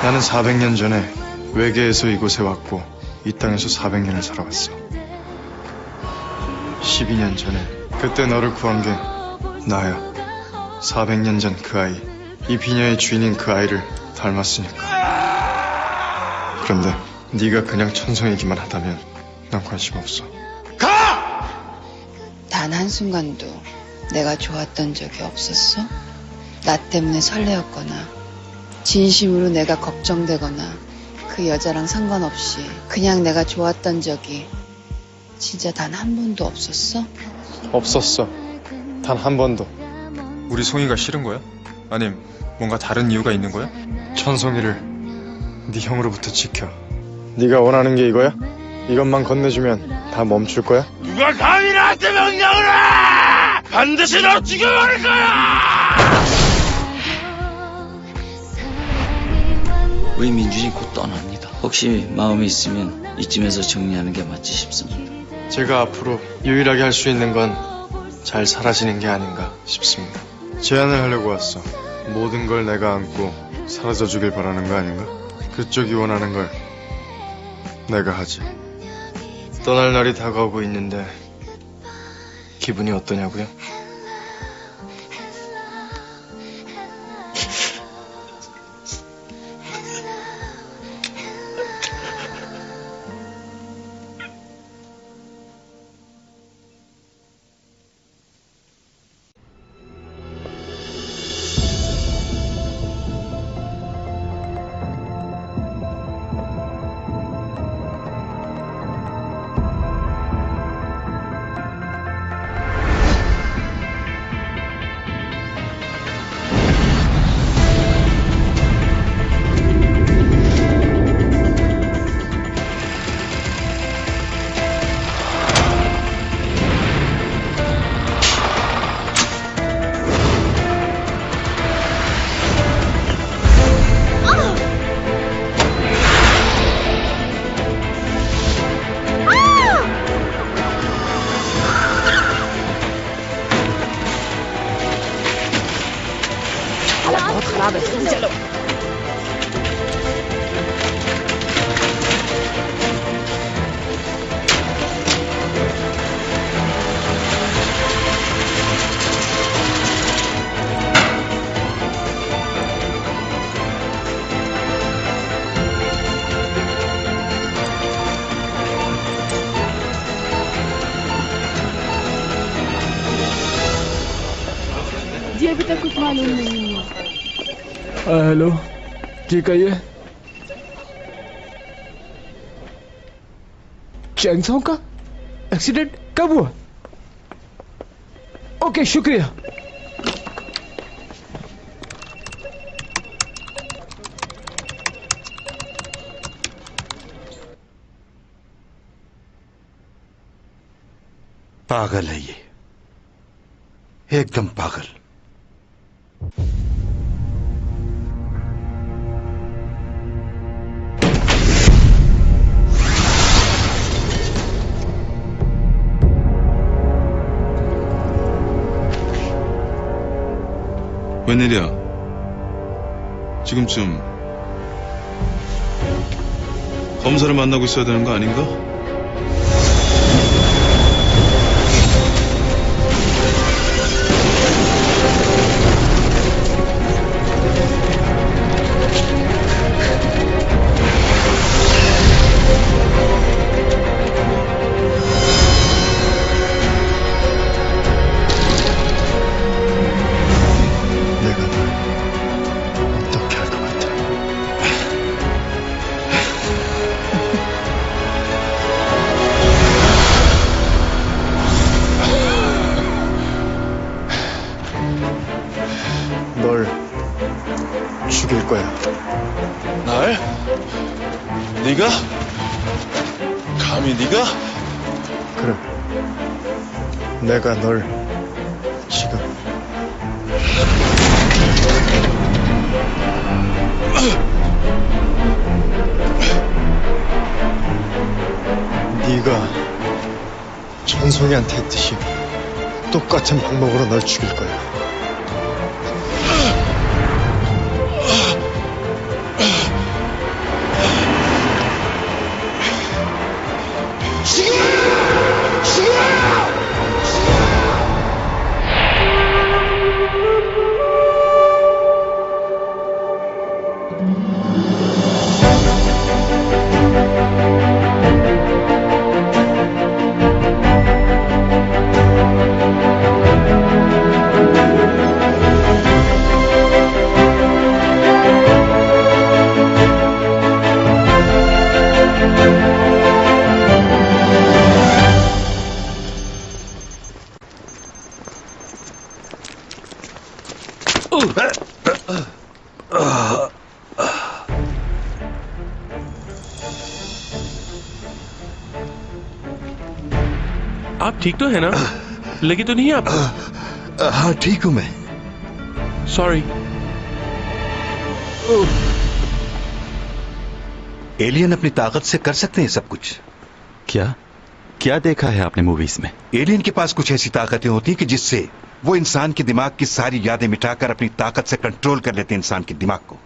나는 400년 전에 외계에서 이곳에 왔고 이 땅에서 400년을 살아왔어. 12년 전에 그때 너를 구한 게 나야. 400년 전 그 아이, 이 비녀의 주인인 그 아이를 닮았으니까. 그런데 네가 그냥 천성이기만 하다면 난 관심 없어. 가! 단 한순간도 내가 좋았던 적이 없었어? 나 때문에 설레었거나 진심으로 내가 걱정되거나 그 여자랑 상관없이 그냥 내가 좋았던 적이 진짜 단 한 번도 없었어? 없었어. 단 한 번도. 우리 송이가 싫은 거야? 아님 뭔가 다른 이유가 있는 거야? 천송이를 네 형으로부터 지켜. 네가 원하는 게 이거야? 이것만 건네주면 다 멈출 거야? 누가 감히 나한테 명령을 해! 반드시 너 죽여버릴 거야! 우리 민준이 곧 떠납니다. 혹시 마음이 있으면 이쯤에서 정리하는 게 맞지 싶습니다. 제가 앞으로 유일하게 할 수 있는 건 잘 사라지는 게 아닌가 싶습니다. 제안을 하려고 왔어. 모든 걸 내가 안고 사라져 주길 바라는 거 아닌가? 그쪽이 원하는 걸 내가 하지. 떠날 날이 다가오고 있는데 기분이 어떠냐고요? जी अभी तक कुछ मालूम नहीं है। हेलो जी कहिए। चैंगसोंग का एक्सीडेंट कब हुआ? ओके शुक्रिया। पागल है ये, एकदम पागल। 웬일이야? 지금쯤 검사를 만나고 있어야 되는 거 아닌가? 널 죽일 거야. 날? 네가? 감히 네가? 그래. 내가 널 지금 네가 천송이한테 했듯이 똑같은 방법으로 널 죽일 거야. आप ठीक तो है ना? लगी तो नहीं आप? हाँ ठीक हूं मैं। सॉरी। एलियन अपनी ताकत से कर सकते हैं सब कुछ। क्या देखा है आपने मूवीज में? एलियन के पास कुछ ऐसी ताकतें होती हैं कि जिससे वो इंसान के दिमाग की सारी यादें मिटाकर अपनी ताकत से कंट्रोल कर लेते हैं इंसान के दिमाग को।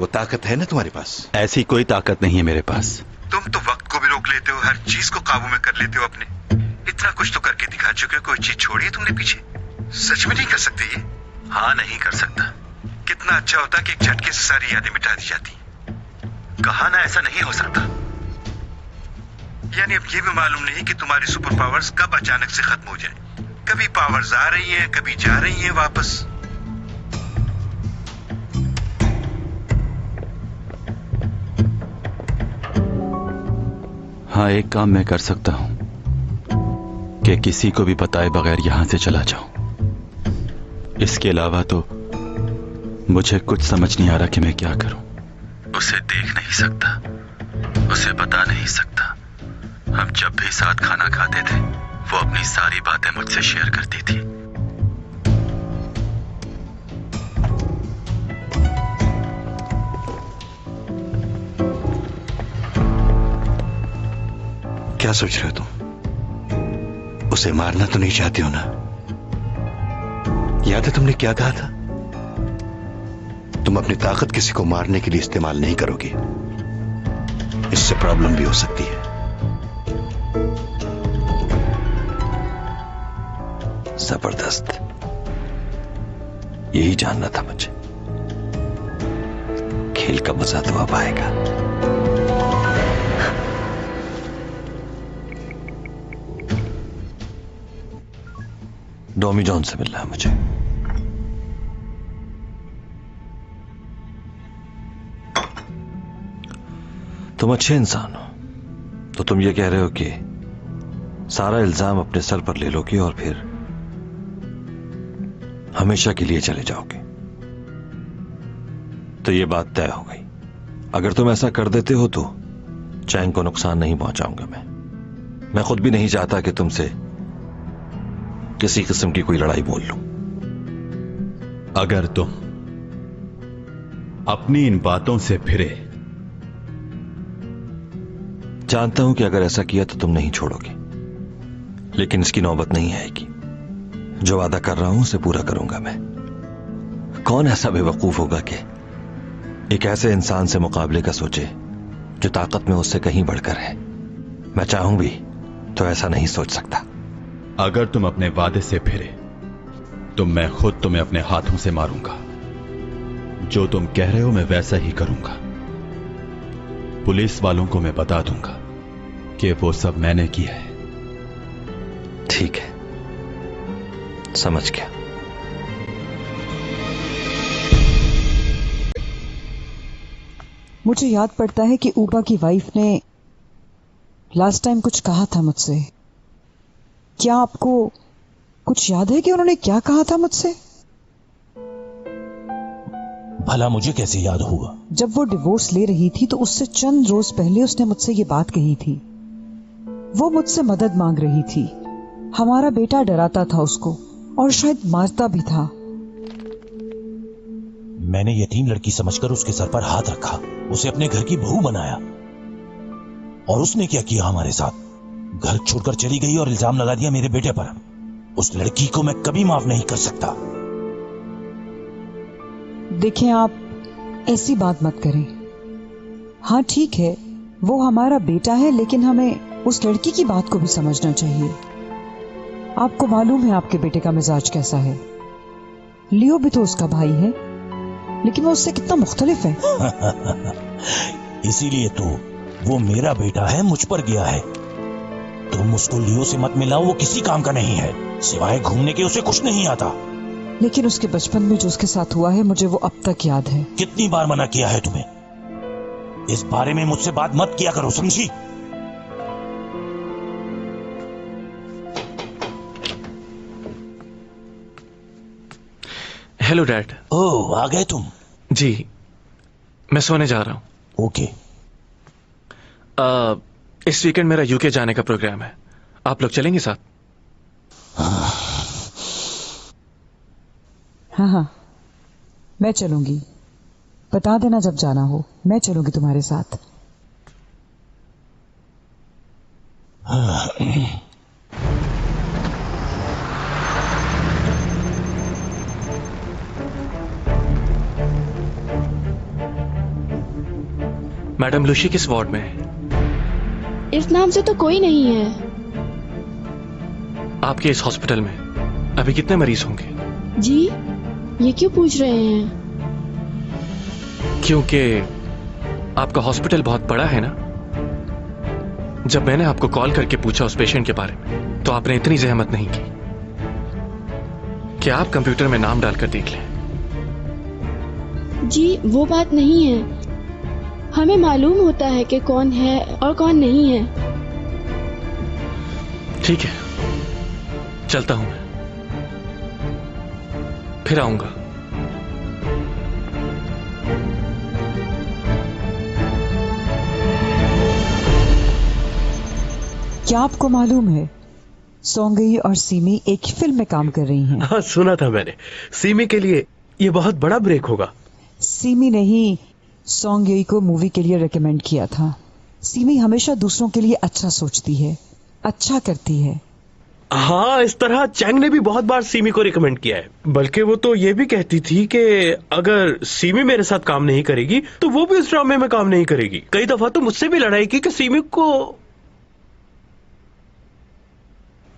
वो ताकत है ना तुम्हारे पास? ऐसी कोई ताकत नहीं है मेरे पास। तुम तो वक्त को भी रोक लेते हो, हर चीज को काबू में कर लेते हो अपने। इतना कुछ तो करके दिखा चुके हो, कोई चीज छोड़ी है तुमने पीछे? सच में नहीं कर सकते ये? हाँ नहीं कर सकता। कितना अच्छा होता कि एक झटके से सारी यादें मिटा दी जाती। कहा ना ऐसा नहीं हो सकता। यानी अब ये भी मालूम नहीं कि तुम्हारी सुपर पावर्स कब अचानक से खत्म हो जाए। कभी पावर्स आ रही हैं, कभी जा रही हैं वापस। हाँ, एक काम मैं कर सकता हूं कि किसी को भी बताए बगैर यहां से चला जाऊं। इसके अलावा तो मुझे कुछ समझ नहीं आ रहा कि मैं क्या करूं। उसे देख नहीं सकता, उसे बता नहीं सकता। हम जब भी साथ खाना खाते थे वो अपनी सारी बातें मुझसे शेयर करती थी। क्या सोच रहे हो तुम? उसे मारना तो नहीं चाहती हो ना? याद है तुमने क्या कहा था? तुम अपनी ताकत किसी को मारने के लिए इस्तेमाल नहीं करोगे। इससे प्रॉब्लम भी हो सकती है। जबरदस्त, यही जानना था मुझे। खेल का मजा तो अब आएगा। डॉमी जॉन से मिलना है मुझे। तुम अच्छे इंसान हो, तो तुम ये कह रहे हो कि सारा इल्जाम अपने सर पर ले लोगे और फिर हमेशा के लिए चले जाओगे। तो ये बात तय हो गई। अगर तुम ऐसा कर देते हो तो चैंग को नुकसान नहीं पहुंचाऊंगा मैं खुद भी नहीं चाहता कि तुमसे किसी किस्म की कोई लड़ाई बोल लूं। अगर तुम अपनी इन बातों से फिरे, जानता हूं कि अगर ऐसा किया तो तुम नहीं छोड़ोगे, लेकिन इसकी नौबत नहीं आएगी। जो वादा कर रहा हूं उसे पूरा करूंगा मैं। कौन ऐसा बेवकूफ होगा कि एक ऐसे इंसान से मुकाबले का सोचे जो ताकत में उससे कहीं बढ़कर है। मैं चाहूं भी तो ऐसा नहीं सोच सकता। अगर तुम अपने वादे से फिरे तो मैं खुद तुम्हें अपने हाथों से मारूंगा। जो तुम कह रहे हो मैं वैसा ही करूंगा। पुलिस वालों को मैं बता दूंगा कि वो सब मैंने किया है। ठीक है, समझ गया। मुझे याद पड़ता है कि ऊबा की वाइफ ने लास्ट टाइम कुछ कहा था मुझसे। क्या आपको कुछ याद है कि उन्होंने क्या कहा था मुझसे? भला मुझे कैसे याद होगा? जब वो डिवोर्स ले रही थी तो उससे चंद रोज पहले उसने मुझसे ये बात कही थी। वो मुझसे मदद मांग रही थी। हमारा बेटा डराता था उसको और शायद मारता भी था। मैंने यतीम लड़की समझकर उसके सर पर हाथ रखा, उसे अपने घर की बहू बनाया। और उसने क्या किया हमारे साथ? घर छोड़कर चली गई और इल्जाम लगा दिया मेरे बेटे पर। उस लड़की को मैं कभी माफ नहीं कर सकता। देखें, आप ऐसी बात मत करें। हाँ ठीक है, वो हमारा बेटा है, लेकिन हमें उस लड़की की बात को भी समझना चाहिए। आपको मालूम है आपके बेटे का मिजाज कैसा है। लियो भी तो उसका भाई है। लेकिन वो उससे कितना मुख्तलिफ है। इसीलिए तो वो मेरा बेटा है, मुझ पर गया है। तुम उसको लियो से मत मिलाओ, वो किसी काम का नहीं है, सिवाय घूमने के उसे कुछ नहीं आता। लेकिन उसके बचपन में जो उसके साथ हुआ है मुझे वो अब तक याद है। कितनी बार मना किया है तुम्हें? इस बारे में मुझसे बात मत किया करो, समझी? Hello dad. ओह, आ गए तुम? जी, मैं सोने जा रहा हूं। ओके। इस वीकेंड मेरा यूके जाने का प्रोग्राम है, आप लोग चलेंगे साथ? हाँ, मैं चलूंगी। बता देना जब जाना हो, मैं चलूंगी तुम्हारे साथ। मैडम लुशी किस वार्ड में है? इस नाम से तो कोई नहीं है। आपके इस हॉस्पिटल में अभी कितने मरीज होंगे? जी, ये क्यों पूछ रहे हैं? क्योंकि आपका हॉस्पिटल बहुत बड़ा है ना। जब मैंने आपको कॉल करके पूछा उस पेशेंट के बारे में, तो आपने इतनी जहमत नहीं की कि आप कंप्यूटर में नाम डालकर देख लें। जी, वो बात नहीं है। हमें मालूम होता है कि कौन है और कौन नहीं है। ठीक है, चलता हूं मैं, फिर आऊंगा। क्या आपको मालूम है सोंगई और सीमी एक ही फिल्म में काम कर रही हैं? हाँ, सुना था मैंने। सीमी के लिए ये बहुत बड़ा ब्रेक होगा। सीमी ने ही सोंगई को मूवी के लिए रेकमेंड किया था। सीमी हमेशा दूसरों के लिए अच्छा सोचती है, अच्छा करती है। हाँ, इस तरह चैंग ने भी बहुत बार सीमी को रिकमेंड किया है। बल्कि वो तो ये भी कहती थी कि अगर सीमी मेरे साथ काम नहीं करेगी तो वो भी उस ड्रामे में काम नहीं करेगी। कई दफा तो मुझसे भी लड़ाई की कि सीमी को।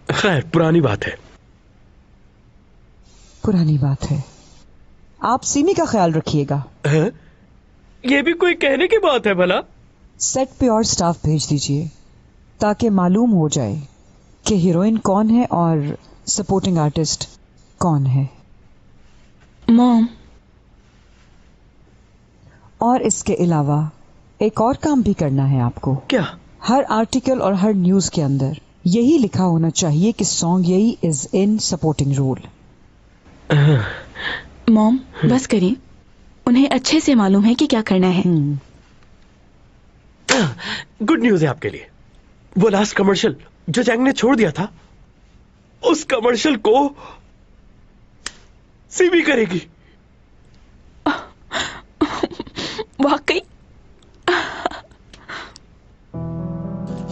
खैर, पुरानी बात है। पुरानी बात है। आप सीमी का ख्याल रखिएगा। ये भी कोई कहने की बात है भला? सेट पे और स्टाफ भेज दीजिए ताकि मालूम हो जाए कि हीरोइन कौन है और सपोर्टिंग आर्टिस्ट कौन है। मॉम। और इसके अलावा एक और काम भी करना है आपको। क्या? हर आर्टिकल और हर न्यूज के अंदर यही लिखा होना चाहिए कि सॉन्ग यही is in supporting role. Mom, बस करिए, उन्हें अच्छे से मालूम है कि क्या करना है। गुड न्यूज है आपके लिए। वो लास्ट कमर्शियल जो चैंग ने छोड़ दिया था, उस कमर्शियल को सीमी करेगी। वाकई?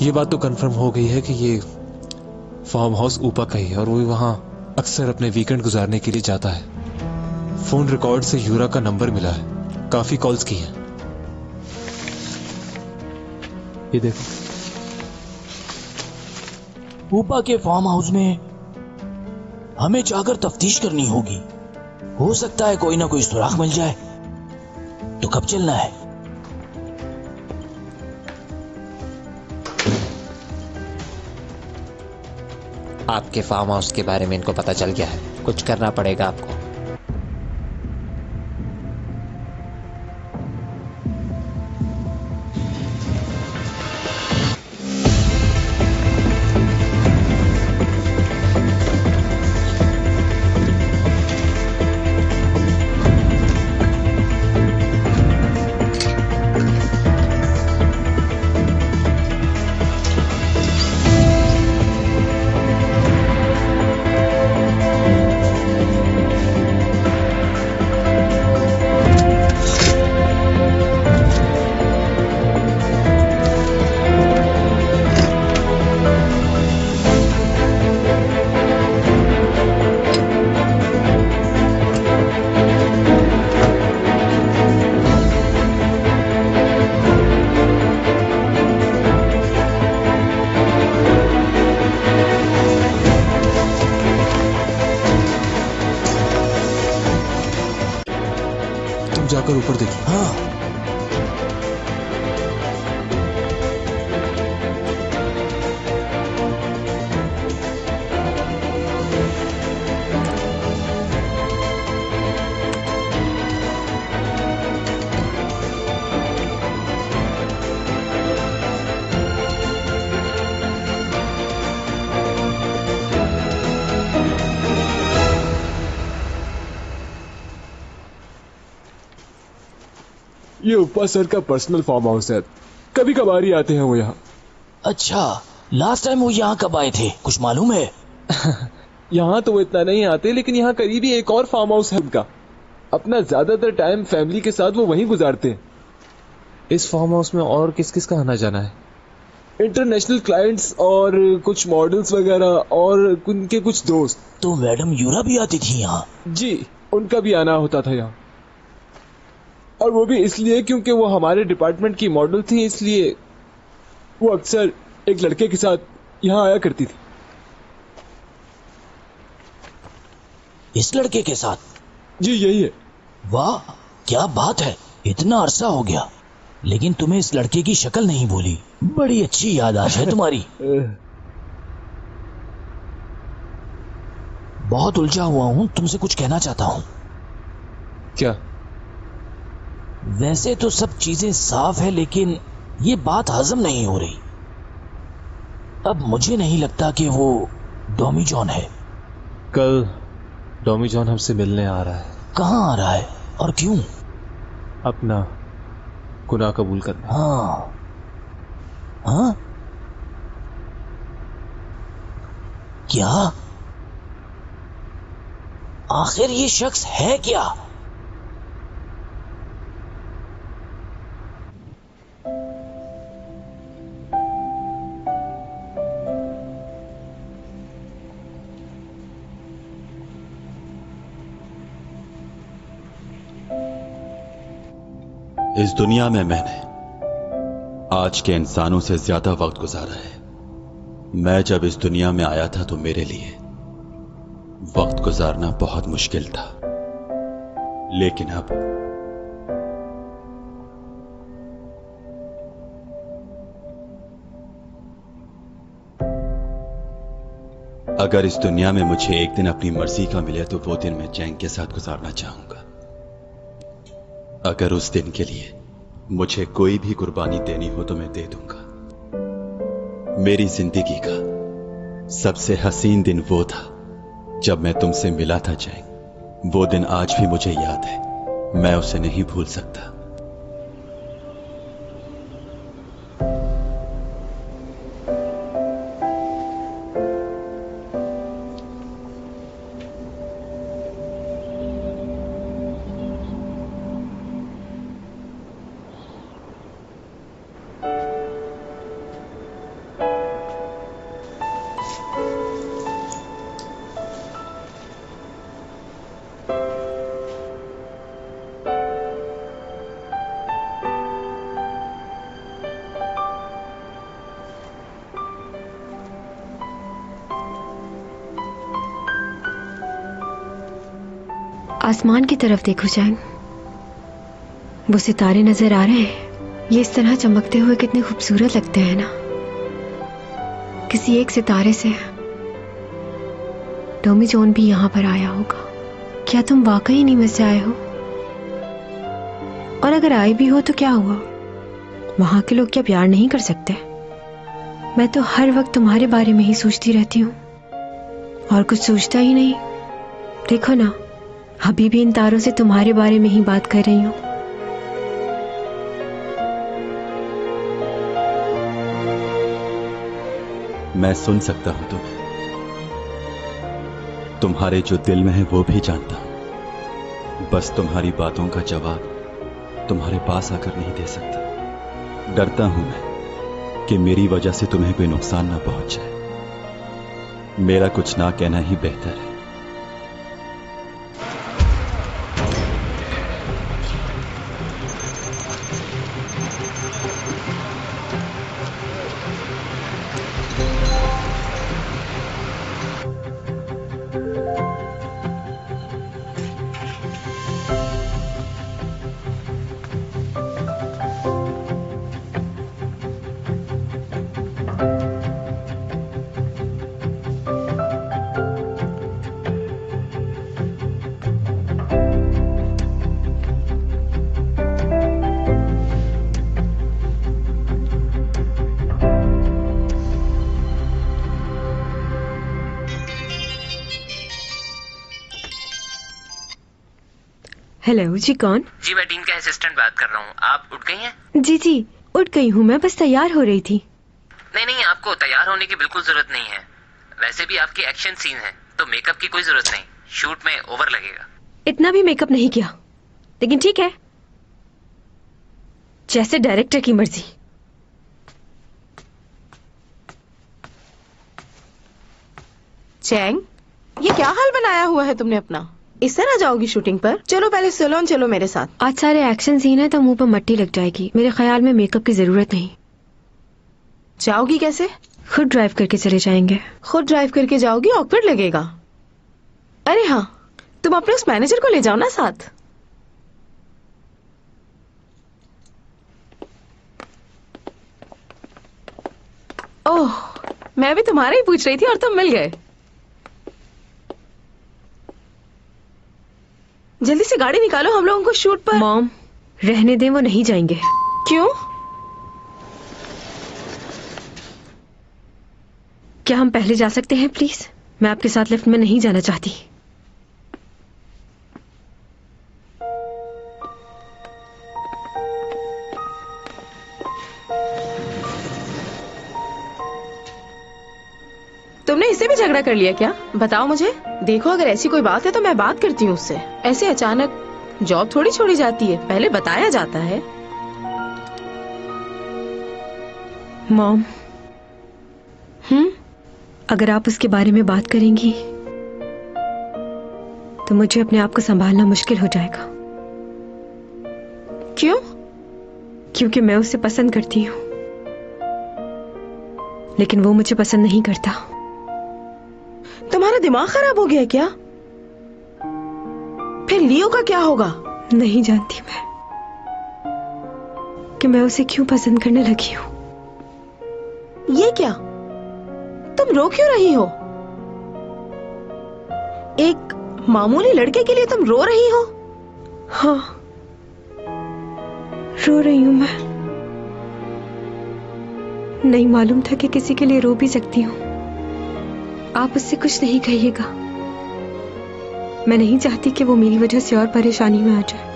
ये बात तो कंफर्म हो गई है कि ये फार्म हाउस ऊपा का ही है और वो वहां अक्सर अपने वीकेंड गुजारने के लिए जाता है। फोन रिकॉर्ड से यूरा का नंबर मिला है, काफी कॉल्स की हैं। ये देखो, ऊपा के फार्म हाउस में हमें जाकर तफ्तीश करनी होगी। हो सकता है कोई ना कोई सुराग मिल जाए। तो कब चलना है? आपके फार्म हाउस के बारे में इनको पता चल गया है, कुछ करना पड़ेगा आपको। ऊपर देखिए। हाँ। ये उपा सर का पर्सनल फार्म हाउस है, कभी कभार ही आते हैं वो यहाँ। अच्छा, लास्ट टाइम वो यहाँ कब आए थे, कुछ मालूम है? यहाँ तो वो इतना नहीं आते, लेकिन यहाँ करीब ही एक और फार्म हाउस है उनका। अपना ज्यादातर टाइम फैमिली के साथ वो वहीं गुजारते हैं। इस फार्म हाउस में और किस किस का आना जाना है? इंटरनेशनल क्लाइंट्स और कुछ मॉडल्स वगैरह और उनके कुछ दोस्त। तो मैडम यूरा भी आती थी यहाँ? जी, उनका भी आना होता था यहाँ, और वो भी इसलिए क्योंकि वो हमारे डिपार्टमेंट की मॉडल थी, इसलिए वो अक्सर एक लड़के के साथ यहाँ आया करती थी। इस लड़के के साथ? जी यही है। वाह, क्या बात है, इतना अरसा हो गया, लेकिन तुम्हें इस लड़के की शक्ल नहीं भूली। बड़ी अच्छी याददाश्त है तुम्हारी। बहुत उलझा हुआ हूं, तुमसे कुछ कहना चाहता हूं। क्या? वैसे तो सब चीजें साफ है, लेकिन ये बात हजम नहीं हो रही। अब मुझे नहीं लगता कि वो डॉमी जॉन है। कल डॉमी जॉन हमसे मिलने आ रहा है। कहाँ आ रहा है और क्यों? अपना गुनाह कबूल करने। हाँ हाँ, क्या? आखिर ये शख्स है क्या? इस दुनिया में मैंने आज के इंसानों से ज्यादा वक्त गुजारा है। मैं जब इस दुनिया में आया था तो मेरे लिए वक्त गुजारना बहुत मुश्किल था, लेकिन अब अगर इस दुनिया में मुझे एक दिन अपनी मर्जी का मिले तो वो दिन मैं चैन के साथ गुजारना चाहूंगा। अगर उस दिन के लिए मुझे कोई भी कुर्बानी देनी हो तो मैं दे दूंगा। मेरी जिंदगी का सबसे हसीन दिन वो था जब मैं तुमसे मिला था जैंग। वो दिन आज भी मुझे याद है, मैं उसे नहीं भूल सकता। आसमान की तरफ देखो जैंग, वो सितारे नजर आ रहे हैं। ये इस तरह चमकते हुए कितने खूबसूरत लगते हैं ना। किसी एक सितारे से डॉमी जॉन भी यहाँ पर आया होगा। क्या तुम वाकई नहीं में से आए हो? और अगर आए भी हो तो क्या हुआ? वहां के लोग क्या प्यार नहीं कर सकते? मैं तो हर वक्त तुम्हारे बारे में ही सोचती रहती हूँ और कुछ सोचता ही नहीं। देखो ना, अभी भी इन तारों से तुम्हारे बारे में ही बात कर रही हूँ। मैं सुन सकता हूं तुम्हारे जो दिल में है वो भी जानता हूं। बस तुम्हारी बातों का जवाब तुम्हारे पास आकर नहीं दे सकता। डरता हूं मैं कि मेरी वजह से तुम्हें कोई नुकसान ना पहुंचे। मेरा कुछ ना कहना ही बेहतर है। हेलो जी, कौन? जी मैं डीन का असिस्टेंट बात कर रहा हूँ। आप उठ गई हैं? जी जी, उठ गई हूँ, मैं बस तैयार हो रही थी। नहीं नहीं, आपको तैयार होने की बिल्कुल जरूरत नहीं है। वैसे भी आपके एक्शन सीन है तो मेकअप की कोई जरूरत नहीं, शूट में ओवर लगेगा। इतना भी मेकअप नहीं किया, लेकिन ठीक है, जैसे डायरेक्टर की मर्जी। चैंग, ये क्या हाल बनाया हुआ है तुमने अपना? इस तरह जाओगी शूटिंग पर? चलो पहले सैलून चलो मेरे साथ। आज सारे एक्शन सीन है तो मुंह पर मट्टी लग जाएगी। मेरे ख्याल में मेकअप की जरूरत नहीं। जाओगी कैसे? खुद ड्राइव करके चले जाएंगे। खुद ड्राइव करके जाओगी? ऑकवर्ड लगेगा। अरे हाँ, तुम अपने उस मैनेजर को ले जाओ ना साथ। ओह, मैं भी तुम्हारा ही पूछ रही थी और तुम मिल गए। जल्दी से गाड़ी निकालो, हम लोगों को शूट पर। मॉम, रहने दें, वो नहीं जाएंगे। क्यों? क्या हम पहले जा सकते हैं प्लीज? मैं आपके साथ लिफ्ट में नहीं जाना चाहती। तुमने इससे भी झगड़ा कर लिया क्या? बताओ मुझे। देखो, अगर ऐसी कोई बात है तो मैं बात करती हूँ उससे। ऐसे अचानक जॉब थोड़ी छोड़ी जाती है, पहले बताया जाता है। मॉम, अगर आप उसके बारे में बात करेंगी तो मुझे अपने आप को संभालना मुश्किल हो जाएगा। क्यों? क्योंकि मैं उसे पसंद करती हूँ, लेकिन वो मुझे पसंद नहीं करता। तुम्हारा दिमाग खराब हो गया क्या? फिर लियो का क्या होगा? नहीं जानती मैं कि मैं उसे क्यों पसंद करने लगी हूँ। ये क्या? तुम रो क्यों रही हो? एक मामूली लड़के के लिए तुम रो रही हो? हाँ, रो रही हूं मैं। नहीं मालूम था कि किसी के लिए रो भी सकती हूँ। आप उससे कुछ नहीं कहिएगा। मैं नहीं चाहती कि वो मेरी वजह से और परेशानी में आ जाए।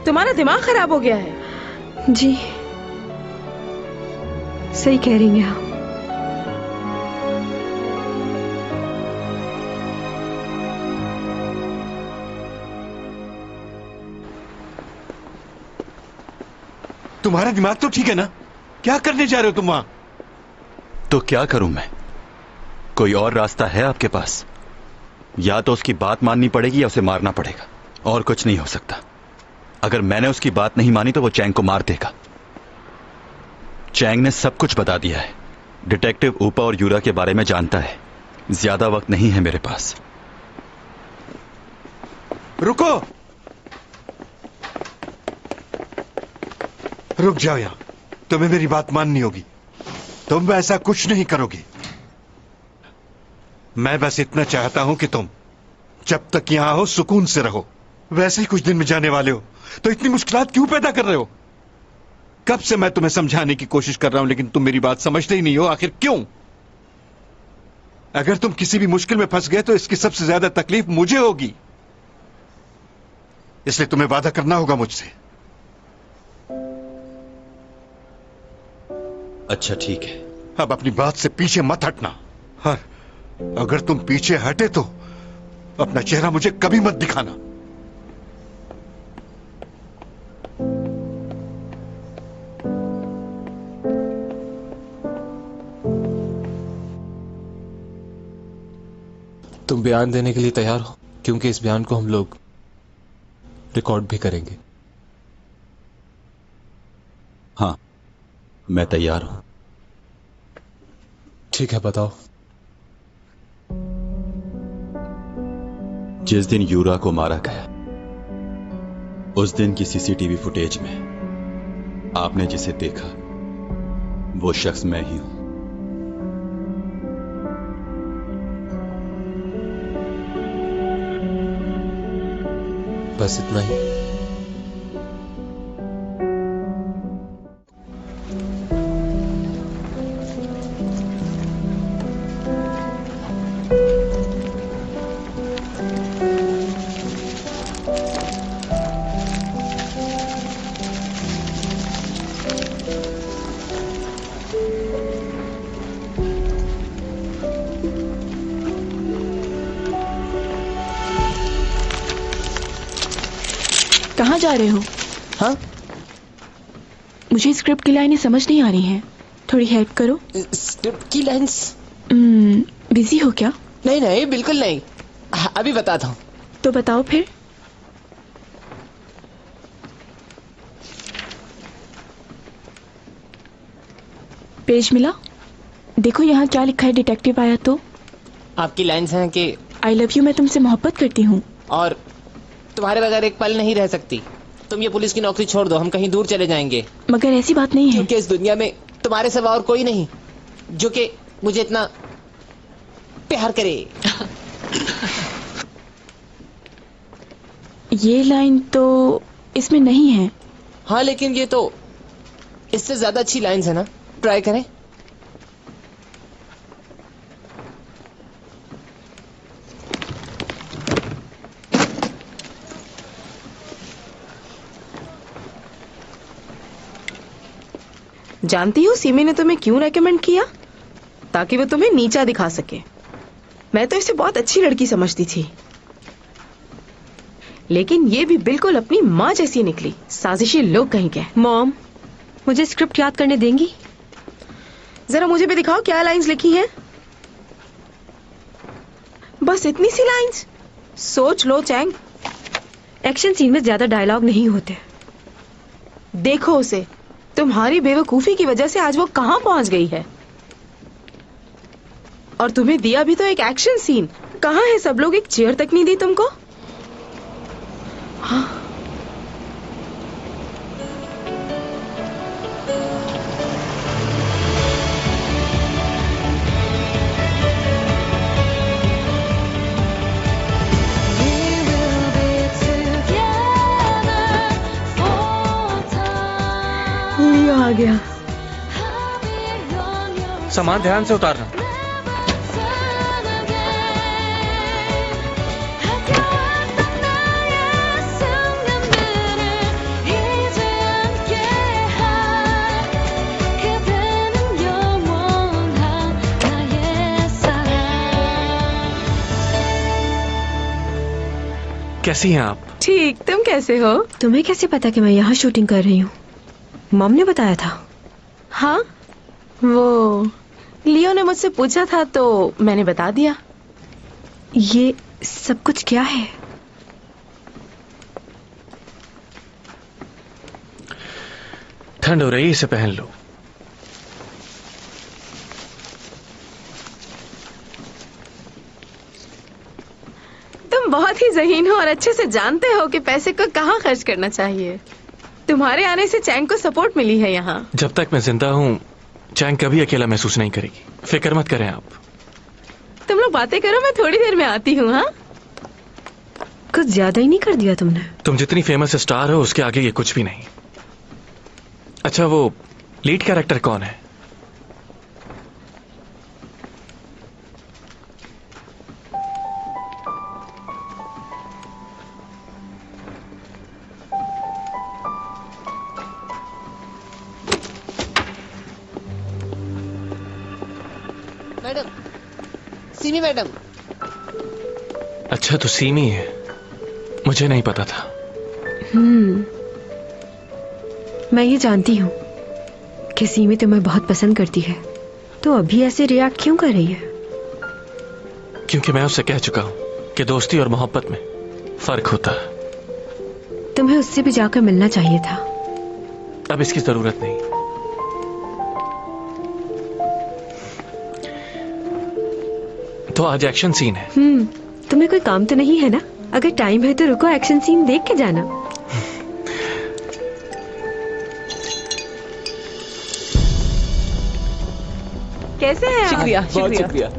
तुम्हारा दिमाग खराब हो गया है। जी, सही कह रही हैं आप। तुम्हारा दिमाग तो ठीक है ना? क्या करने जा रहे हो तुम वहां? तो क्या करूं मैं? कोई और रास्ता है आपके पास? या तो उसकी बात माननी पड़ेगी या उसे मारना पड़ेगा, और कुछ नहीं हो सकता। अगर मैंने उसकी बात नहीं मानी तो वो चैंग को मार देगा। चैंग ने सब कुछ बता दिया है। डिटेक्टिव ऊपा और यूरा के बारे में जानता है। ज्यादा वक्त नहीं है मेरे पास। रुको, रुक जाओ यहां। तुम्हें मेरी बात माननी होगी। तुम ऐसा कुछ नहीं करोगे। मैं बस इतना चाहता हूं कि तुम जब तक यहां हो सुकून से रहो। वैसे ही कुछ दिन में जाने वाले हो, तो इतनी मुश्किलात क्यों पैदा कर रहे हो? कब से मैं तुम्हें समझाने की कोशिश कर रहा हूं, लेकिन तुम मेरी बात समझते ही नहीं हो। आखिर क्यों? अगर तुम किसी भी मुश्किल में फंस गए तो इसकी सबसे ज्यादा तकलीफ मुझे होगी। इसलिए तुम्हें वादा करना होगा मुझसे। अच्छा ठीक है। अब अपनी बात से पीछे मत हटना। और अगर तुम पीछे हटे तो अपना चेहरा मुझे कभी मत दिखाना। तुम बयान देने के लिए तैयार हो? क्योंकि इस बयान को हम लोग रिकॉर्ड भी करेंगे। हाँ, मैं तैयार हूं। ठीक है, बताओ। जिस दिन यूरा को मारा गया, उस दिन की सीसीटीवी फुटेज में आपने जिसे देखा वो शख्स मैं ही हूं। बस इतना ही। कहाँ जा रहे हो? हाँ? मुझे स्क्रिप्ट की लाइनें समझ नहीं आ रही हैं। थोड़ी हेल्प करो। स्क्रिप्ट की लाइन्स? बिजी हो क्या? नहीं नहीं, बिल्कुल नहीं। अभी बताता हूँ। तो बताओ फिर। पेज मिला? देखो यहाँ क्या लिखा है। डिटेक्टिव आया तो। आपकी लाइन्स हैं कि आई लव यू, मैं तुमसे मोहब्बत करती हूँ और तुम्हारे बगैर एक पल नहीं रह सकती। तुम ये पुलिस की नौकरी छोड़ दो, हम कहीं दूर चले जाएंगे। मगर ऐसी बात नहीं है। क्योंकि इस दुनिया में तुम्हारे सिवा और कोई नहीं जो कि मुझे इतना प्यार करे। ये लाइन तो इसमें नहीं है। हाँ, लेकिन ये तो इससे ज्यादा अच्छी लाइन्स है ना। ट्राई करें। जानती हो सीमी ने तुम्हें क्यों रेकमेंड किया? ताकि वो तुम्हें नीचा दिखा सके। मैं तो इसे बहुत अच्छी लड़की समझती थी, लेकिन ये भी बिल्कुल अपनी माँ जैसी निकली। साजिशी लोग कहीं के। मॉम, मुझे स्क्रिप्ट याद करने देंगी? जरा मुझे भी दिखाओ क्या लाइंस लिखी हैं। बस इतनी सी लाइंस? सोच लो चैंग। एक्शन सीन में ज्यादा डायलॉग नहीं होते। देखो उसे, तुम्हारी बेवकूफी की वजह से आज वो कहां पहुंच गई है। और तुम्हें दिया भी तो एक एक्शन सीन। कहां है सब लोग? एक चेयर तक नहीं दी तुमको। हाँ। लियो आ गया। सामान ध्यान से उतारना। कैसी हैं आप? ठीक, तुम कैसे हो? तुम्हें कैसे पता कि मैं यहाँ शूटिंग कर रही हूँ? मॉम ने बताया था। हाँ, वो लियो ने मुझसे पूछा था तो मैंने बता दिया। ये सब कुछ क्या है? ठंड हो रही, इसे पहन लो। तुम बहुत ही ज़हीन हो और अच्छे से जानते हो कि पैसे को कहाँ खर्च करना चाहिए। तुम्हारे आने से चैंग को सपोर्ट मिली है यहाँ। जब तक मैं जिंदा हूँ चैंग कभी अकेला महसूस नहीं करेगी। फिक्र मत करें आप। तुम लोग बातें करो, मैं थोड़ी देर में आती हूँ। हाँ, कुछ ज्यादा ही नहीं कर दिया तुमने? तुम जितनी फेमस स्टार हो उसके आगे ये कुछ भी नहीं। अच्छा, वो लीड कैरेक्टर कौन है? Madam, semi madam. अच्छा, तो सीमी है, मुझे नहीं पता था। मैं ये जानती हूँ कि सीमी तुम्हें बहुत पसंद करती है, तो अभी ऐसे रिएक्ट क्यों कर रही है? क्योंकि मैं उससे कह चुका हूँ कि दोस्ती और मोहब्बत में फर्क होता है। तुम्हें उससे भी जाकर मिलना चाहिए था। अब इसकी जरूरत नहीं। तो आज एक्शन सीन है। तुम्हें कोई काम तो नहीं है ना? अगर टाइम है तो रुको, एक्शन सीन देख के जाना। कैसे हैं आप? शुक्रिया, बहुत शुक्रिया।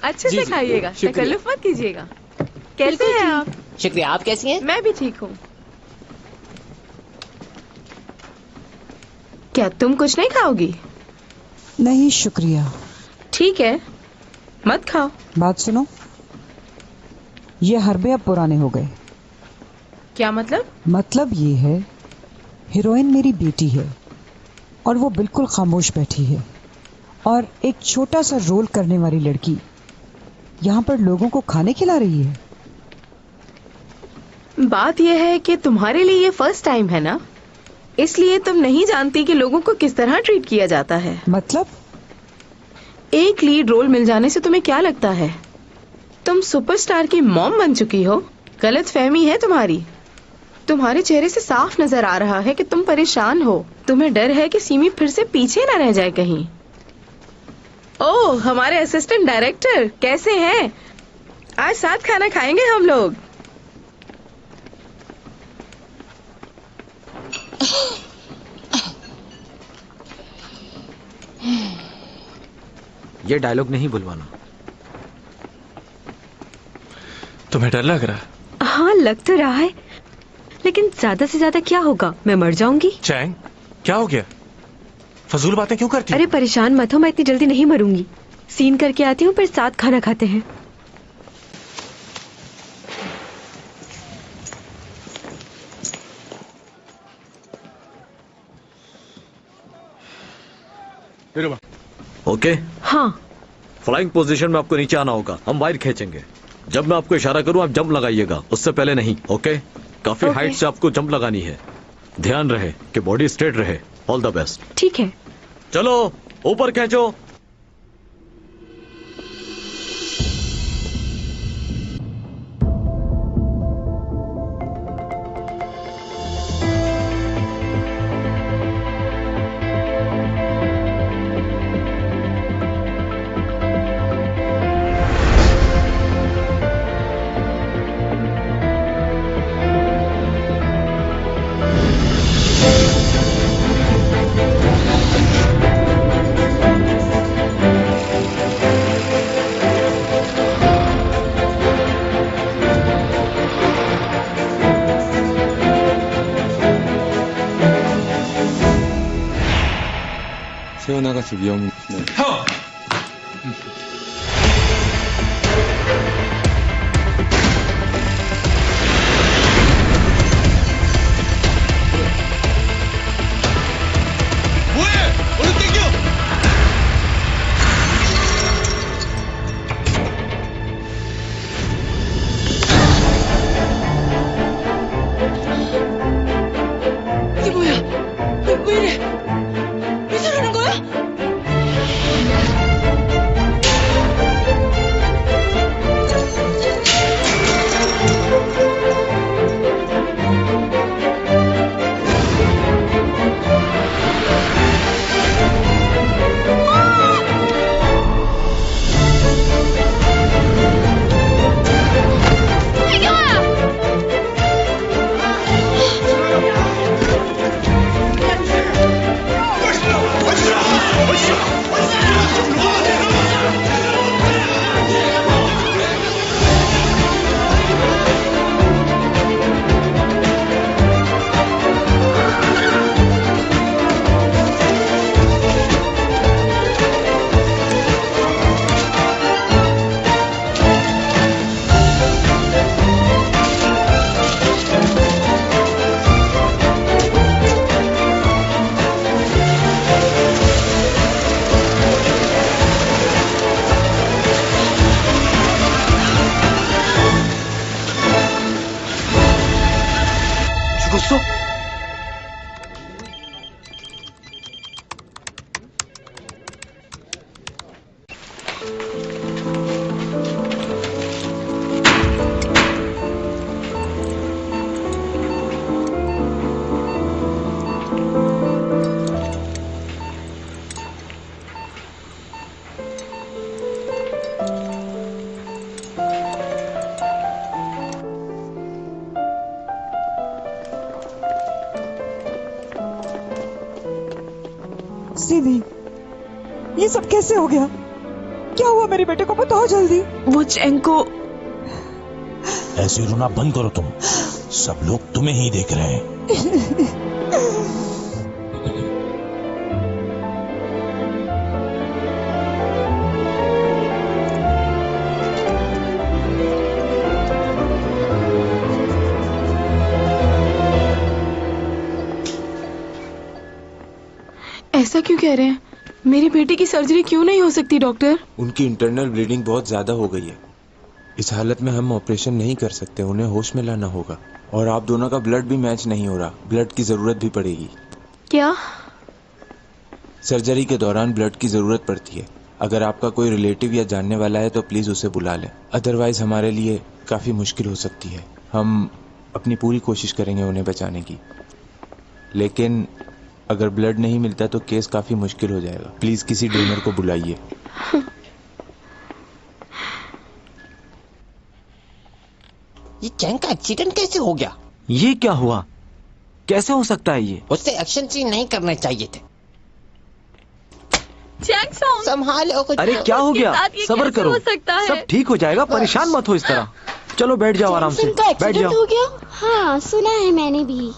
अच्छे से खाइएगा, तकल्लुफ मत कीजिएगा। कैसे हैं आप? शुक्रिया, आप कैसी हैं? मैं भी ठीक हूँ। क्या क्या तुम कुछ नहीं खाओगी? नहीं शुक्रिया। ठीक है, मत खाओ। बात सुनो, ये हरबे अब पुराने हो गए। क्या मतलब? मतलब ये है, हीरोइन मेरी बेटी है और वो बिल्कुल खामोश बैठी है, और एक छोटा सा रोल करने वाली लड़की यहाँ पर लोगों को खाने खिला रही है। बात यह है कि तुम्हारे लिए ये फर्स्ट टाइम है ना, इसलिए तुम नहीं जानती कि लोगों को किस तरह ट्रीट किया जाता है। मतलब? एक लीड रोल मिल जाने से तुम्हें क्या लगता है तुम सुपरस्टार की मॉम बन चुकी हो? गलत फहमी है तुम्हारी। तुम्हारे चेहरे से साफ नजर आ रहा है कि तुम परेशान हो। तुम्हें डर है कि सीमी फिर से पीछे न रह जाए कहीं। ओह, हमारे असिस्टेंट डायरेक्टर कैसे हैं? आज साथ खाना खाएंगे हम लोग। ये डायलॉग नहीं बुलवाना। तुम्हें डर लग रहा है? हाँ, लग तो रहा है, लेकिन ज्यादा से ज्यादा क्या होगा, मैं मर जाऊंगी। चैंग, क्या हो गया? फजूल बातें क्यों करती? अरे परेशान मत हो, मैं इतनी जल्दी नहीं मरूंगी। सीन करके आती हूँ, फिर साथ खाना खाते हैं। ओके? हाँ। फ्लाइंग पोजीशन में आपको नीचे आना होगा, हम वायर खींचेंगे। जब मैं आपको इशारा करूं आप जंप लगाइएगा, उससे पहले नहीं। ओके? काफी हाइट से आपको जंप लगानी है। ध्यान रहे कि बॉडी स्ट्रेट रहे। All the best. ठीक है। चलो ऊपर खींचो। 새어나가서 위험은. 형! 뭐해? 얼른 땡겨! 이게 뭐야? 왜 이래? 왜 저러는 거야? 죽었어? सीधी, ये सब कैसे हो गया? क्या हुआ मेरे बेटे को, बताओ जल्दी। वो चैंग को। ऐसे रोना बंद करो तुम, सब लोग तुम्हें ही देख रहे हैं। ऐसा क्यों कह रहे हैं? मेरी बेटी की सर्जरी क्यों नहीं हो सकती डॉक्टर? उनकी इंटरनल ब्लीडिंग बहुत ज्यादा हो गई है। इस हालत में हम ऑपरेशन नहीं कर सकते, उन्हें होश में लाना होगा। और आप दोनों का ब्लड भी मैच नहीं हो रहा, ब्लड की जरूरत भी पड़ेगी। क्या? सर्जरी के दौरान ब्लड की जरूरत पड़ती है। अगर आपका कोई रिलेटिव या जानने वाला है तो प्लीज उसे बुला लें, अदरवाइज हमारे लिए काफी मुश्किल हो सकती है। हम अपनी पूरी कोशिश करेंगे उन्हें बचाने की, लेकिन अगर ब्लड नहीं मिलता तो केस काफी मुश्किल हो जाएगा। प्लीज किसी डोनर को बुलाइए। ये चैंग का एक्सीडेंट कैसे हो गया? ये क्या हुआ? कैसे हो सकता है ये? उससे एक्शन सीन नहीं करने चाहिए थे। संभालो कुछ। अरे क्या हो गया? सब्र करो, सब ठीक हो जाएगा, परेशान मत हो इस तरह। चलो बैठ जाओ आराम से, बैठ जाओ। हो गया? हाँ सुना है मैंने भी।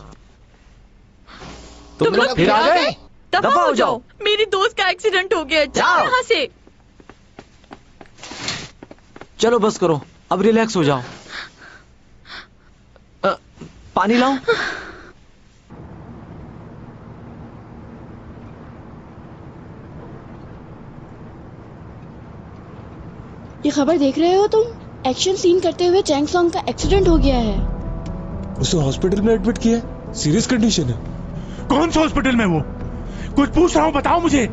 तुम लोग फिर आ गए? दफा हो जाओ। मेरी दोस्त का एक्सीडेंट हो गया, जाओ यहाँ से। चलो बस करो, अब रिलैक्स हो जाओ। पानी लाओ। ये खबर देख रहे हो तुम? एक्शन सीन करते हुए चैंग सॉन्ग का एक्सीडेंट हो गया है। उसे हॉस्पिटल में एडमिट किया है, सीरियस कंडीशन है। कौन सा हॉस्पिटल में? वो कुछ पूछ रहा हूँ, बताओ मुझे।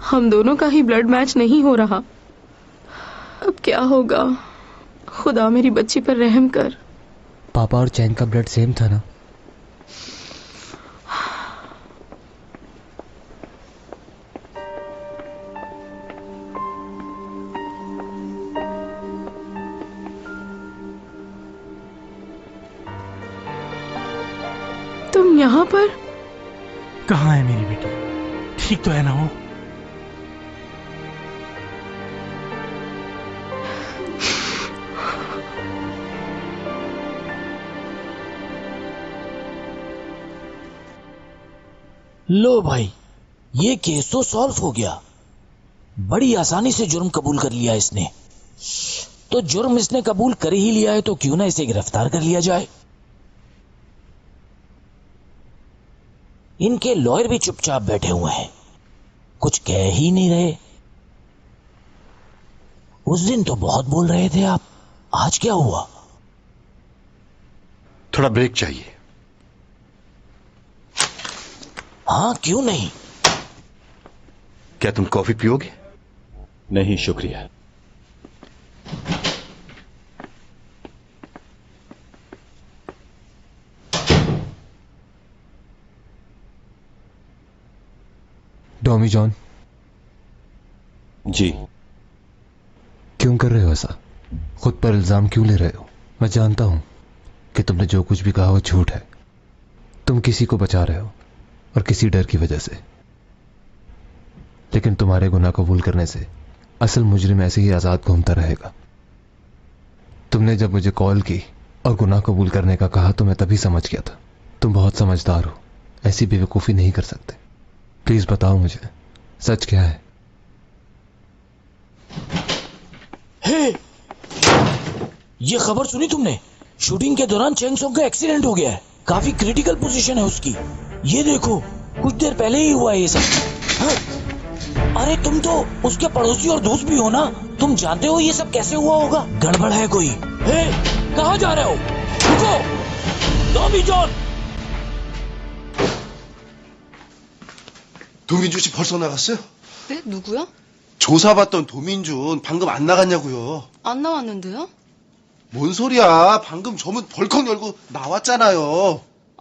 हम दोनों का ही ब्लड मैच नहीं हो रहा। अब क्या होगा? खुदा मेरी बच्ची पर रहम कर। पापा और चैंग का ब्लड सेम था ना? तुम यहाँ पर? कहाँ है मेरी बेटी? ठीक तो है ना वो? लो भाई, ये केस तो सॉल्व हो गया। बड़ी आसानी से जुर्म कबूल कर लिया इसने। तो जुर्म इसने कबूल कर ही लिया है तो क्यों ना इसे गिरफ्तार कर लिया जाए। इनके लॉयर भी चुपचाप बैठे हुए हैं, कुछ कह ही नहीं रहे। उस दिन तो बहुत बोल रहे थे आप, आज क्या हुआ? थोड़ा ब्रेक चाहिए। हाँ क्यों नहीं। क्या तुम कॉफी पियोगे? नहीं शुक्रिया। Tommy John. जी। क्यों कर रहे हो ऐसा? खुद पर इल्जाम क्यों ले रहे हो? मैं जानता हूं कि तुमने जो कुछ भी कहा वो झूठ है। तुम किसी को बचा रहे हो और किसी डर की वजह से, लेकिन तुम्हारे गुनाह कबूल करने से असल मुजरिम ऐसे ही आजाद घूमता रहेगा। तुमने जब मुझे कॉल की और गुनाह कबूल करने का कहा तो मैं तभी समझ गया था तुम बहुत समझदार हो, ऐसी बेवकूफी नहीं कर सकते। प्लीज बताओ मुझे सच क्या है? हे, ये खबर सुनी तुमने? शूटिंग के दौरान चैंग सॉन्ग का एक्सीडेंट हो गया है। काफी क्रिटिकल पोजीशन है उसकी। ये देखो, कुछ देर पहले ही हुआ है ये सब। हाँ? अरे तुम तो उसके पड़ोसी और दोस्त भी हो ना, तुम जानते हो ये सब कैसे हुआ होगा। गड़बड़ है कोई। हे, कहाँ जा रहे हो? रुको, टॉमी जॉन। 도민준 씨 벌써 나갔어요? 네? 누구요? 조사받던 도민준 방금 안 나갔냐고요. 안 나왔는데요? 뭔 소리야. 방금 저문 벌컥 열고 나왔잖아요.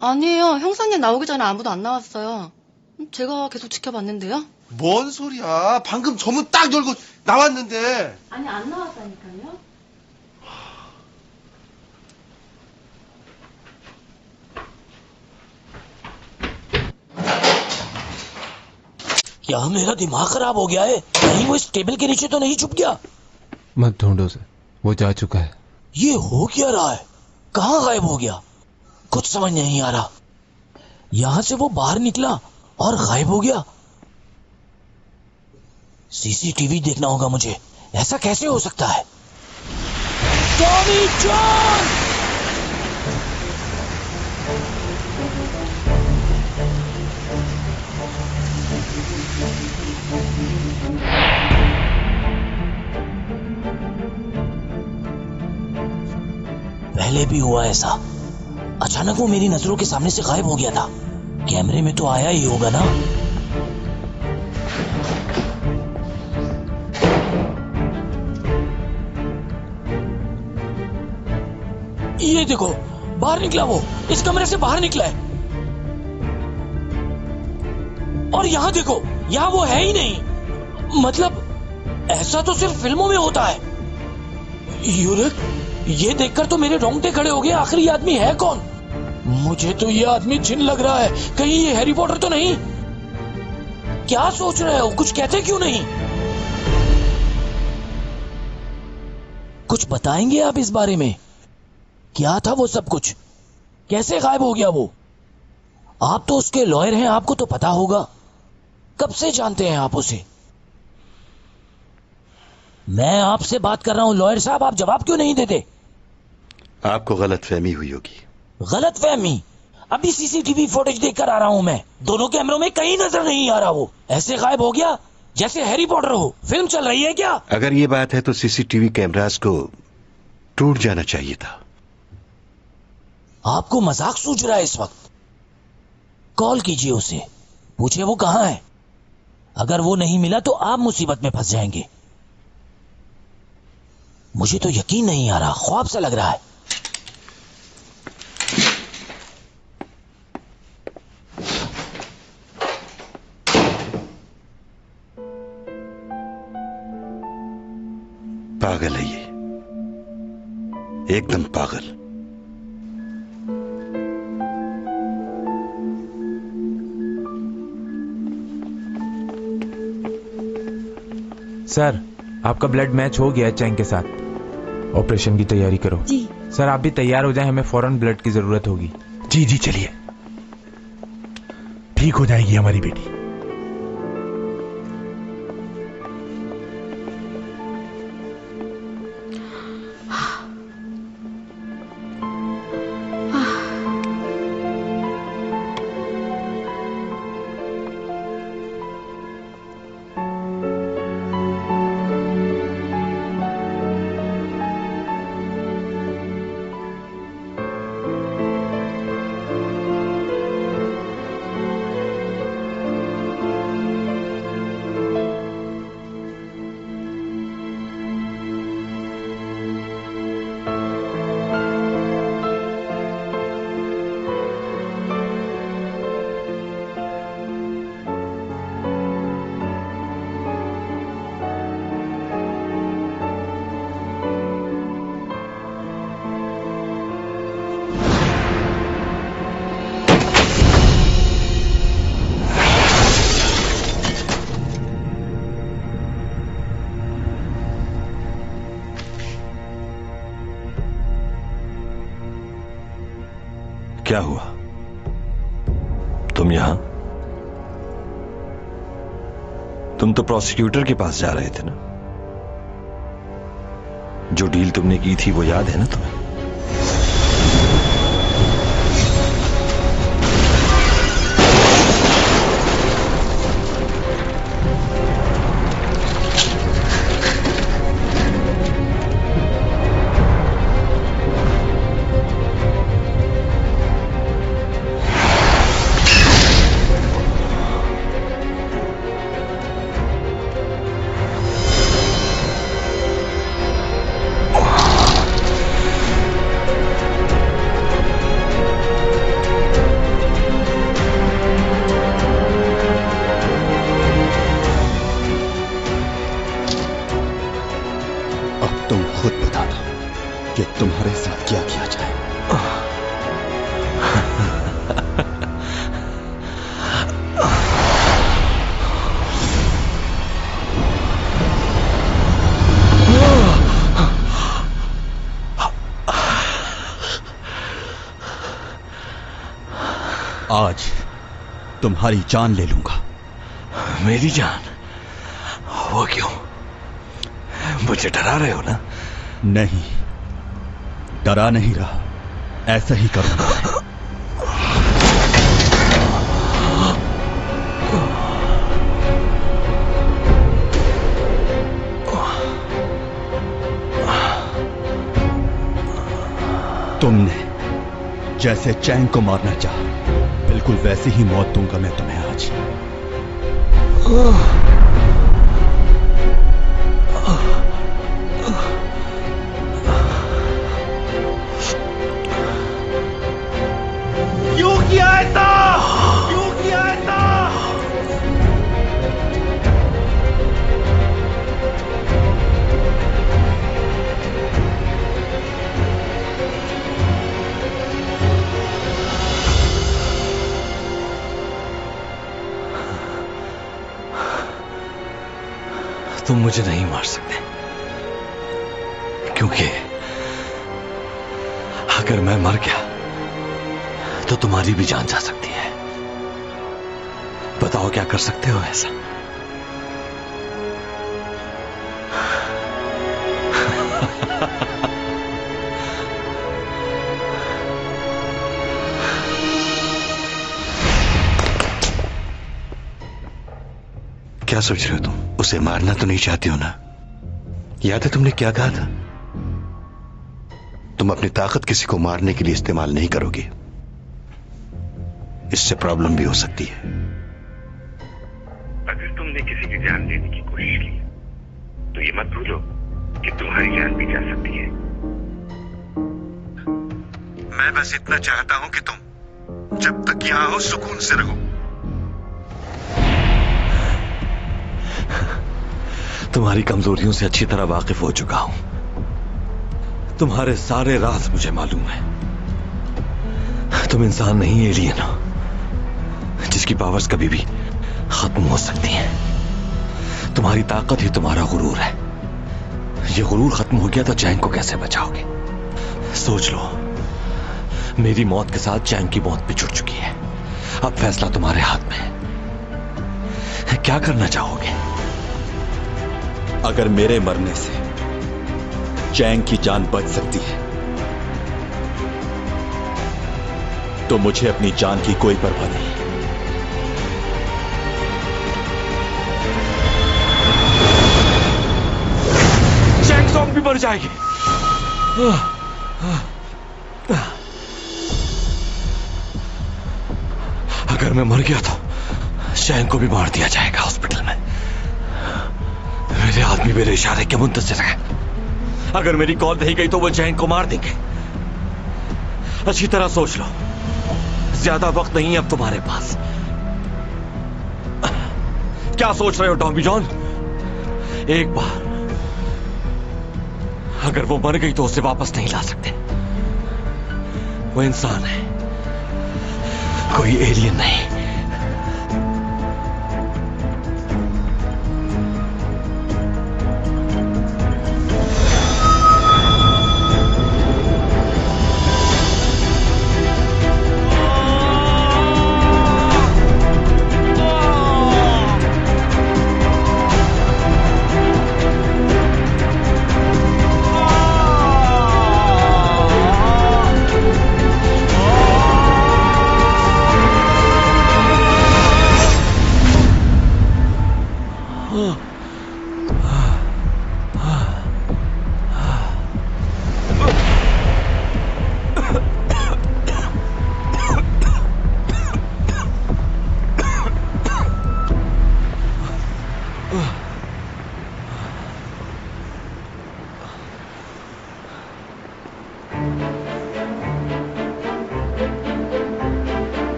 아니에요. 형사님 나오기 전에 아무도 안 나왔어요. 제가 계속 지켜봤는데요. 뭔 소리야. 방금 저문 딱 열고 나왔는데. 아니 안 나왔다니까요. क्या मेरा दिमाग खराब हो गया है? कहीं वो इस टेबल के नीचे तो नहीं छुप गया? मत ढूंढो उसे, वो जा चुका है। ये हो क्या रहा है? कहाँ गायब हो गया? कुछ समझ नहीं आ रहा। यहाँ से वो बाहर निकला और गायब हो गया। सीसीटीवी देखना होगा मुझे। ऐसा कैसे हो सकता है? Tommy John! पहले भी हुआ ऐसा। अचानक वो मेरी नजरों के सामने से गायब हो गया था। कैमरे में तो आया ही होगा ना। ये देखो, बाहर निकला वो। इस कमरे से बाहर निकला है। और यहां देखो, यहां वो है ही नहीं। मतलब ऐसा तो सिर्फ फिल्मों में होता है। यूरिक, ये देखकर तो मेरे रोंगटे खड़े हो गए। आखिर ये आदमी है कौन? मुझे तो ये आदमी जिन लग रहा है। कहीं ये हैरी पॉटर तो नहीं? क्या सोच रहे हो? कुछ कहते क्यों नहीं? कुछ बताएंगे आप इस बारे में? क्या था वो सब कुछ? कैसे गायब हो गया वो? आप तो उसके लॉयर हैं, आपको तो पता होगा। कब से जानते हैं आप उसे? मैं आपसे बात कर रहा हूं लॉयर साहब, आप जवाब क्यों नहीं देते? आपको गलतफहमी हुई होगी। गलतफहमी? अभी सीसीटीवी फुटेज देखकर आ रहा हूं मैं। दोनों कैमरों में कहीं नजर नहीं आ रहा वो। ऐसे गायब हो गया जैसे हैरी पॉटर हो। फिल्म चल रही है क्या? अगर ये बात है तो सीसीटीवी कैमरास को टूट जाना चाहिए था। आपको मजाक सूझ रहा है इस वक्त? कॉल कीजिए उसे, पूछे वो कहां है। अगर वो नहीं मिला तो आप मुसीबत में फंस जाएंगे। मुझे तो यकीन नहीं आ रहा, ख्वाब सा लग रहा है। पागल है ये, एकदम पागल। सर, आपका ब्लड मैच हो गया है चैंग के साथ। ऑपरेशन की तैयारी करो। जी सर, आप भी तैयार हो जाएं, हमें फौरन ब्लड की जरूरत होगी। जी जी चलिए, ठीक हो जाएगी हमारी बेटी। क्या हुआ? तुम यहां? तुम तो प्रोसिक्यूटर के पास जा रहे थे ना? जो डील तुमने की थी वो याद है ना तुम्हें? तुम खुद बता दो कि तुम्हारे साथ क्या किया जाए। आज तुम्हारी जान ले लूंगा। मेरी जान? वो क्यों? मुझे डरा रहे हो ना? नहीं, डरा नहीं रहा, ऐसा ही करूंगा। तुमने जैसे चैंग को मारना चाहा, बिल्कुल वैसे ही मौत दूंगा मैं तुम्हें आज। क्यों किया ऐसा? क्यों किया ऐसा? तुम मुझे नहीं मार सकते, क्योंकि अगर मैं मर गया तो तुम्हारी भी जान जा सकती है। बताओ क्या कर सकते हो ऐसा? क्या सोच रहे हो तुम? उसे मारना तो नहीं चाहती हो ना? याद है तुमने क्या कहा था? तुम अपनी ताकत किसी को मारने के लिए इस्तेमाल नहीं करोगे, इससे प्रॉब्लम भी हो सकती है। अगर तुमने किसी की जान लेने की कोशिश की तो ये मत भूलो कि तुम्हारी जान भी जा सकती है। मैं बस इतना चाहता हूं कि तुम जब तक यहां हो सुकून से रहो। तुम्हारी कमजोरियों से अच्छी तरह वाकिफ हो चुका हूं। तुम्हारे सारे राज मुझे मालूम है। तुम इंसान नहीं, एलियन हो, जिसकी पावर्स कभी भी खत्म हो सकती हैं। तुम्हारी ताकत ही तुम्हारा गुरूर है। ये गुरूर खत्म हो गया तो चैंग को कैसे बचाओगे? सोच लो, मेरी मौत के साथ चैंग की मौत भी जुड़ चुकी है। अब फैसला तुम्हारे हाथ में है। क्या करना चाहोगे? अगर मेरे मरने से चैंग की जान बच सकती है तो मुझे अपनी जान की कोई परवाह नहीं। चैंग सॉन्ग भी मर जाएगी। अगर मैं मर गया तो चैंग को भी मार दिया जाएगा हॉस्पिटल में। मेरे आदमी मेरे इशारे के मुंतज़िर है। अगर मेरी कॉल नहीं गई तो वो चैंग को मार देंगे। अच्छी तरह सोच लो, ज्यादा वक्त नहीं है अब तुम्हारे पास। क्या सोच रहे हो टॉमी जॉन? एक बार अगर वो मर गई तो उसे वापस नहीं ला सकते। वो इंसान है, कोई एलियन नहीं।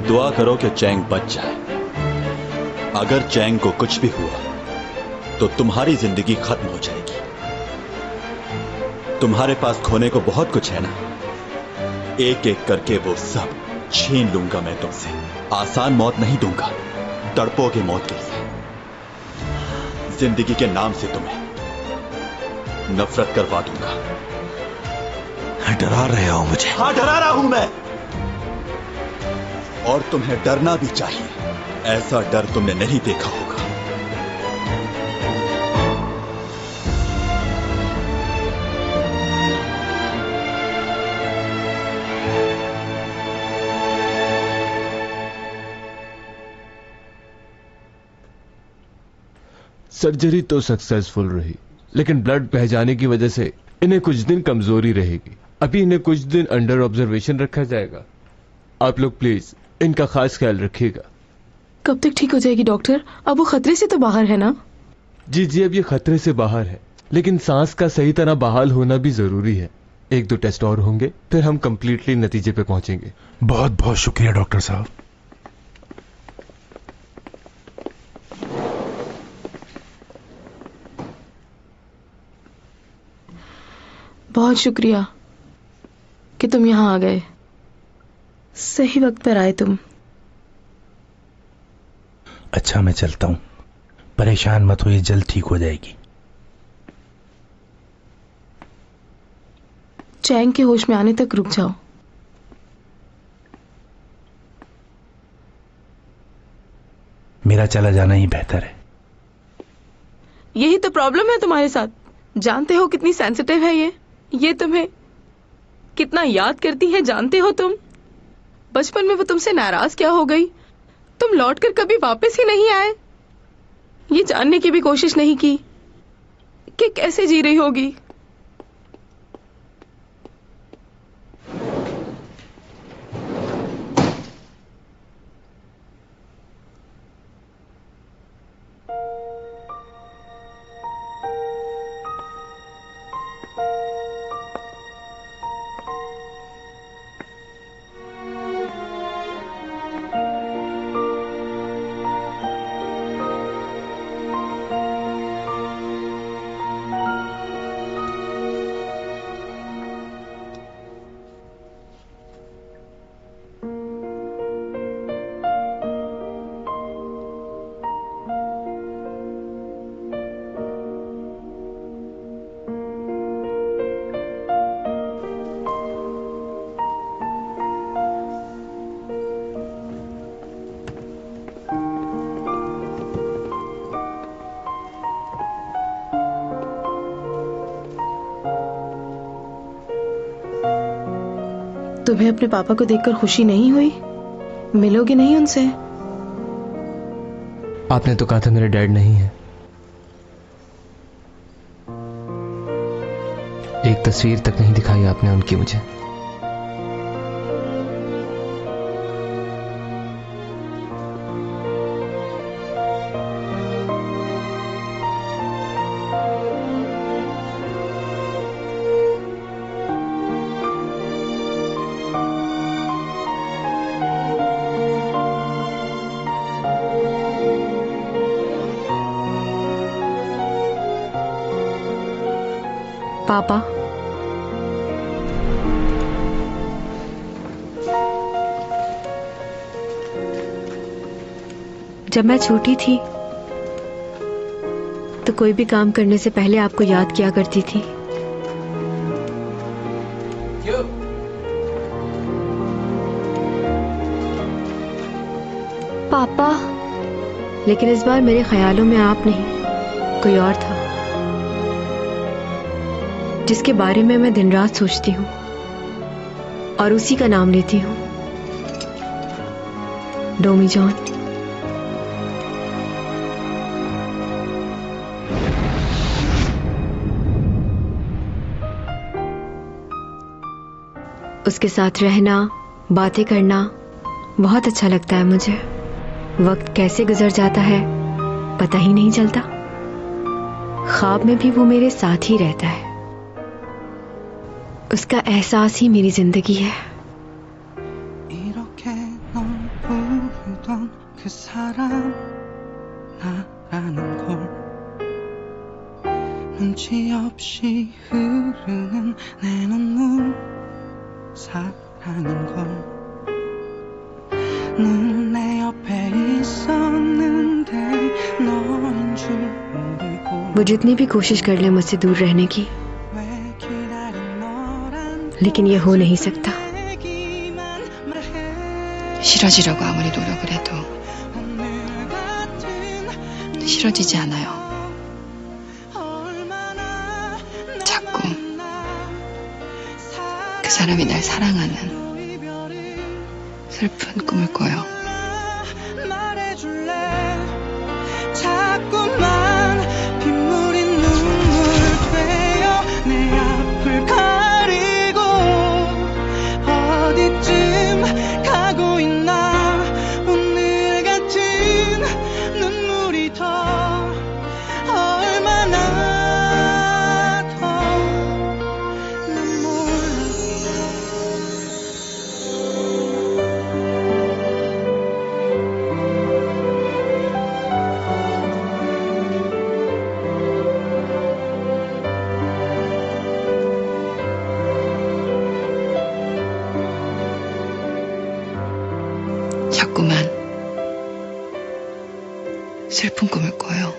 दुआ करो कि चैंग बच जाए। अगर चैंग को कुछ भी हुआ तो तुम्हारी जिंदगी खत्म हो जाएगी। तुम्हारे पास खोने को बहुत कुछ है ना, एक एक करके वो सब छीन लूंगा मैं तुमसे। आसान मौत नहीं दूंगा, तड़पोगे मौत के लिए। जिंदगी के नाम से तुम्हें नफरत करवा दूंगा। डरा रहे हो मुझे? हाँ, डरा रहा हूं मैं। और तुम्हें डरना भी चाहिए। ऐसा डर तुमने नहीं देखा होगा। सर्जरी तो सक्सेसफुल रही, लेकिन ब्लड बह जाने की वजह से इन्हें कुछ दिन कमजोरी रहेगी। अभी इन्हें कुछ दिन अंडर ऑब्जर्वेशन रखा जाएगा। आप लोग प्लीज इनका खास ख्याल रखिएगा। कब तक ठीक हो जाएगी डॉक्टर? अब वो खतरे से तो बाहर है ना? जी जी, अब ये खतरे से बाहर है, लेकिन सांस का सही तरह बहाल होना भी जरूरी है। 1-2 टेस्ट और होंगे, फिर हम कंप्लीटली नतीजे पे पहुंचेंगे। बहुत बहुत शुक्रिया डॉक्टर साहब। बहुत शुक्रिया कि तुम यहाँ आ गए। सही वक्त पर आए तुम। अच्छा, मैं चलता हूं। परेशान मत हो, ये जल्द ठीक हो जाएगी। चैंग के होश में आने तक रुक जाओ। मेरा चला जाना ही बेहतर है। यही तो प्रॉब्लम है तुम्हारे साथ। जानते हो कितनी सेंसिटिव है ये तुम्हें कितना याद करती है, जानते हो तुम? बचपन में वो तुमसे नाराज क्या हो गई? तुम लौटकर कभी वापस ही नहीं आए। ये जानने की भी कोशिश नहीं की कि कैसे जी रही होगी। तुम्हें अपने पापा को देखकर खुशी नहीं हुई? मिलोगे नहीं उनसे? आपने तो कहा था मेरे डैड नहीं है। एक तस्वीर तक नहीं दिखाई आपने उनकी मुझे। पापा, जब मैं छोटी थी तो कोई भी काम करने से पहले आपको याद किया करती थी। पापा, लेकिन इस बार मेरे ख्यालों में आप नहीं, कोई और था जिसके बारे में मैं दिन रात सोचती हूँ और उसी का नाम लेती हूँ, डोमी जॉन। उसके साथ रहना, बातें करना बहुत अच्छा लगता है मुझे। वक्त कैसे गुजर जाता है पता ही नहीं चलता। ख्वाब में भी वो मेरे साथ ही रहता है। उसका एहसास ही मेरी जिंदगी है। वो जितनी भी कोशिश कर ले मुझसे दूर रहने की, लेकिन ये हो नहीं सकता। 싫어지려고 아무리 노력을 해도 싫어지지 않아요. 자꾸 그 사람이 날 사랑하는 슬픈 꿈을 꿔요. 자꾸만 빗물이 눈물 되어 내 앞을 가리고 어디쯤 가고 있나. 오늘 같은 눈물이 더 얼마나 더 난 몰라. 자꾸만 슬픈 꿈을 꿔요.